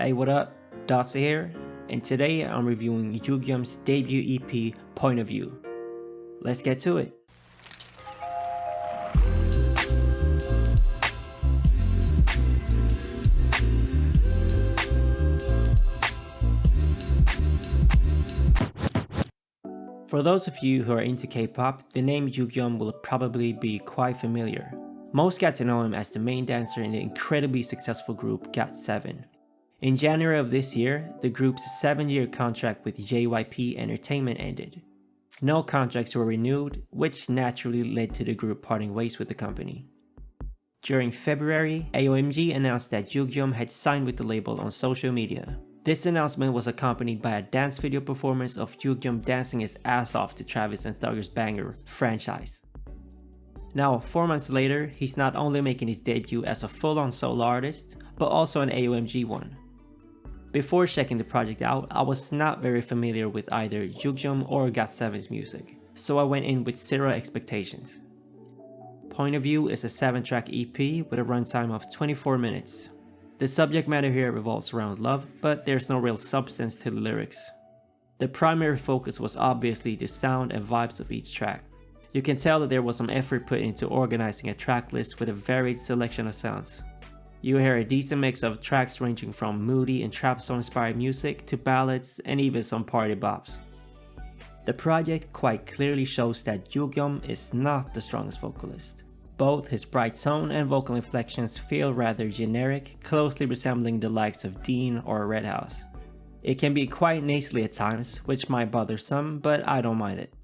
Hey, what up? Dossi here, and today I'm reviewing Yugyeom's debut EP, Point of View. Let's get to it. For those of you who are into K-pop, the name Yugyeom will probably be quite familiar. Most got to know him as the main dancer in the incredibly successful group GOT7. In January of this year, the group's 7-year contract with JYP Entertainment ended. No contracts were renewed, which naturally led to the group parting ways with the company. During February, AOMG announced that Yugyeom had signed with the label on social media. This announcement was accompanied by a dance video performance of Yugyeom dancing his ass off to Travis and Thugger's banger, Franchise. Now, 4 months later, he's not only making his debut as a full-on solo artist, but also an AOMG one. Before checking the project out, I was not very familiar with either Yugyeom or GOT7's music, so I went in with zero expectations. Point of View is a 7-track EP with a runtime of 24 minutes. The subject matter here revolves around love, but there's no real substance to the lyrics. The primary focus was obviously the sound and vibes of each track. You can tell that there was some effort put into organizing a track list with a varied selection of sounds. You hear a decent mix of tracks ranging from moody and trap song inspired music to ballads and even some party bops. The project quite clearly shows that Yugyeom is not the strongest vocalist. Both his bright tone and vocal inflections feel rather generic, closely resembling the likes of Dean or Red House. It can be quite nasally at times, which might bother some, but I don't mind it.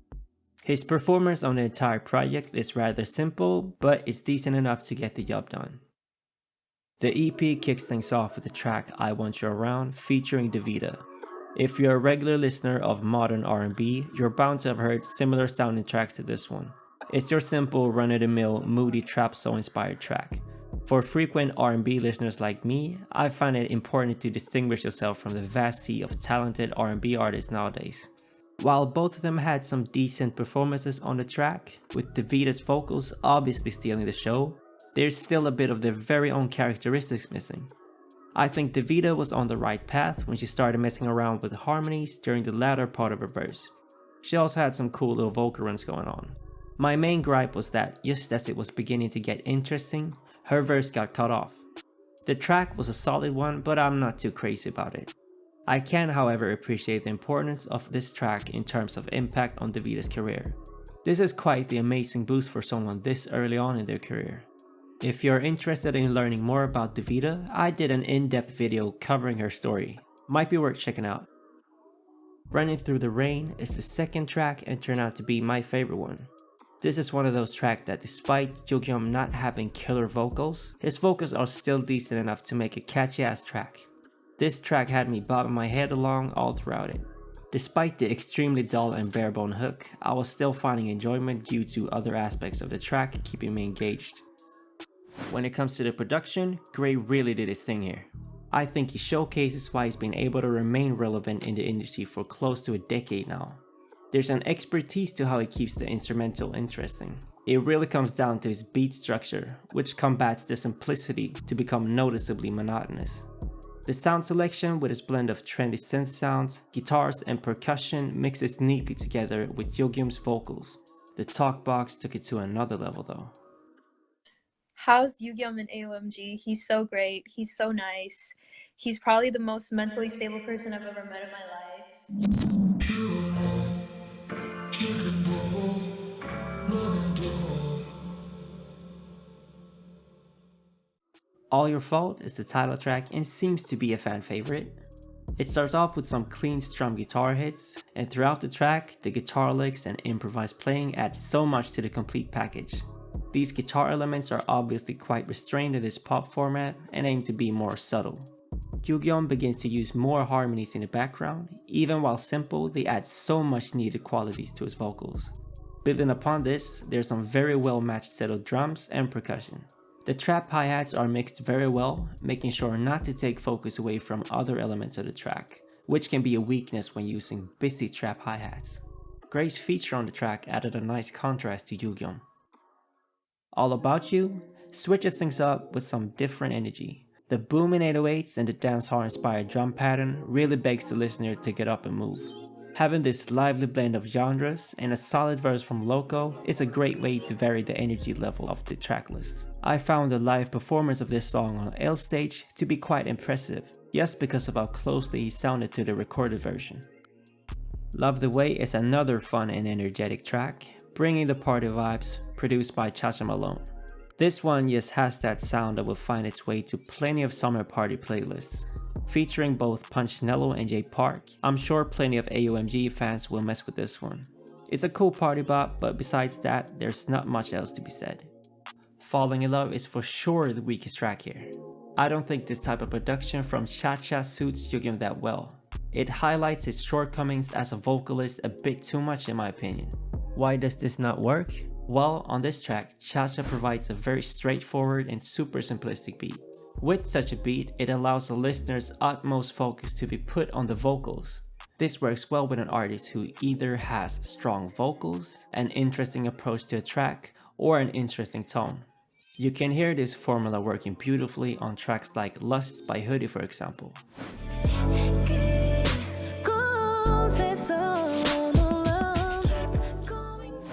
His performance on the entire project is rather simple, but it's decent enough to get the job done. The EP kicks things off with the track IWantUAround featuring Davido. If you're a regular listener of modern R&B, you're bound to have heard similar sounding tracks to this one. It's your simple run-of-the-mill moody trap soul inspired track. For frequent R&B listeners like me, I find it important to distinguish yourself from the vast sea of talented R&B artists nowadays. While both of them had some decent performances on the track, with Davido's vocals obviously stealing the show, there's still a bit of their very own characteristics missing. I think Davido was on the right path when she started messing around with harmonies during the latter part of her verse. She also had some cool little vocal runs going on. My main gripe was that just as it was beginning to get interesting, her verse got cut off. The track was a solid one, but I'm not too crazy about it. I can, however, appreciate the importance of this track in terms of impact on Davido's career. This is quite the amazing boost for someone this early on in their career. If you're interested in learning more about Davido, I did an in-depth video covering her story. Might be worth checking out. Running Through the Rain is the second track and turned out to be my favorite one. This is one of those tracks that despite Yugyeom not having killer vocals, his vocals are still decent enough to make a catchy ass track. This track had me bobbing my head along all throughout it. Despite the extremely dull and bare-bone hook, I was still finding enjoyment due to other aspects of the track keeping me engaged. When it comes to the production, Gray really did his thing here. I think he showcases why he's been able to remain relevant in the industry for close to a decade now. There's an expertise to how he keeps the instrumental interesting. It really comes down to his beat structure, which combats the simplicity to become noticeably monotonous. The sound selection with its blend of trendy synth sounds, guitars and percussion mixes neatly together with Yugyeom's vocals. The talk box took it to another level though. How's Yugyeom in AOMG? He's so great. He's so nice. He's probably the most mentally stable person I've ever met in my life. All Your Fault is the title track and seems to be a fan favorite. It starts off with some clean strum guitar hits, and throughout the track, the guitar licks and improvised playing add so much to the complete package. These guitar elements are obviously quite restrained in this pop format and aim to be more subtle. Yugyeom begins to use more harmonies in the background. Even while simple, they add so much needed qualities to his vocals. Building upon this, there's some very well matched set of drums and percussion. The trap hi-hats are mixed very well, making sure not to take focus away from other elements of the track, which can be a weakness when using busy trap hi-hats. Gray's feature on the track added a nice contrast to Yugyeom. All About You switches things up with some different energy. The booming 808s and the dancehall inspired drum pattern really begs the listener to get up and move. Having this lively blend of genres and a solid verse from Loco is a great way to vary the energy level of the tracklist. I found the live performance of this song on L stage to be quite impressive, just because of how closely he sounded to the recorded version. Love the Way is another fun and energetic track, bringing the party vibes, produced by Cha-Cha Malone. This one just has that sound that will find its way to plenty of summer party playlists. Featuring both Punchinello and Jay Park, I'm sure plenty of AOMG fans will mess with this one. It's a cool party bop, but besides that, there's not much else to be said. Falling in Love is for sure the weakest track here. I don't think this type of production from Cha-Cha suits Yugyeom that well. It highlights his shortcomings as a vocalist a bit too much in my opinion. Why does this not work? Well, on this track, Cha-Cha provides a very straightforward and super simplistic beat. With such a beat, it allows the listener's utmost focus to be put on the vocals. This works well with an artist who either has strong vocals, an interesting approach to a track, or an interesting tone. You can hear this formula working beautifully on tracks like Lust by Hoodie, for example.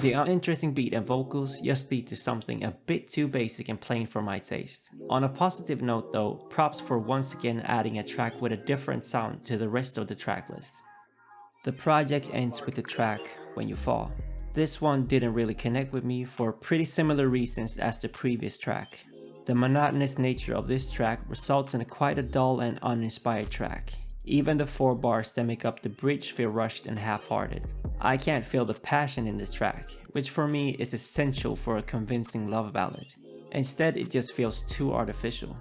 The uninteresting beat and vocals just lead to something a bit too basic and plain for my taste. On a positive note though, props for once again adding a track with a different sound to the rest of the tracklist. The project ends with the track When You Fall. This one didn't really connect with me for pretty similar reasons as the previous track. The monotonous nature of this track results in quite a dull and uninspired track. Even the 4 bars that make up the bridge feel rushed and half-hearted. I can't feel the passion in this track, which for me is essential for a convincing love ballad. Instead, it just feels too artificial.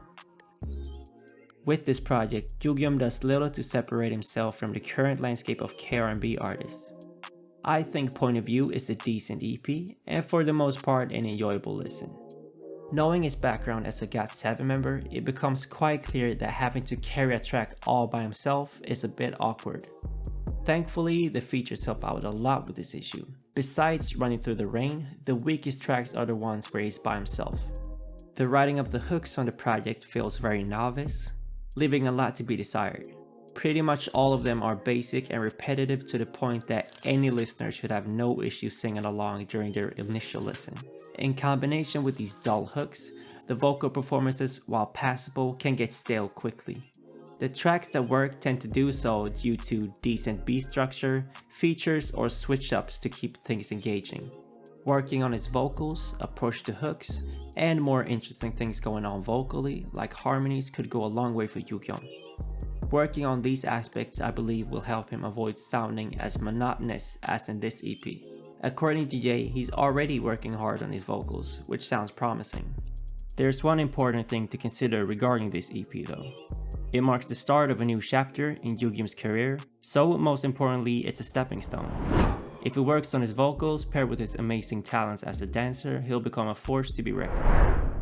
With this project, Yugyeom does little to separate himself from the current landscape of K-R&B artists. I think Point of View is a decent EP, and for the most part an enjoyable listen. Knowing his background as a GOT7 member, it becomes quite clear that having to carry a track all by himself is a bit awkward. Thankfully, the features help out a lot with this issue. Besides Running Through the Rain, the weakest tracks are the ones where he's by himself. The writing of the hooks on the project feels very novice, leaving a lot to be desired. Pretty much all of them are basic and repetitive to the point that any listener should have no issue singing along during their initial listen. In combination with these dull hooks, the vocal performances, while passable, can get stale quickly. The tracks that work tend to do so due to decent beat structure, features, or switch-ups to keep things engaging. Working on his vocals, approach to hooks, and more interesting things going on vocally, like harmonies, could go a long way for Yugyeom. Working on these aspects, I believe, will help him avoid sounding as monotonous as in this EP. According to Jay, he's already working hard on his vocals, which sounds promising. There's one important thing to consider regarding this EP though. It marks the start of a new chapter in Yugyeom's career, so most importantly, it's a stepping stone. If he works on his vocals paired with his amazing talents as a dancer, he'll become a force to be reckoned with.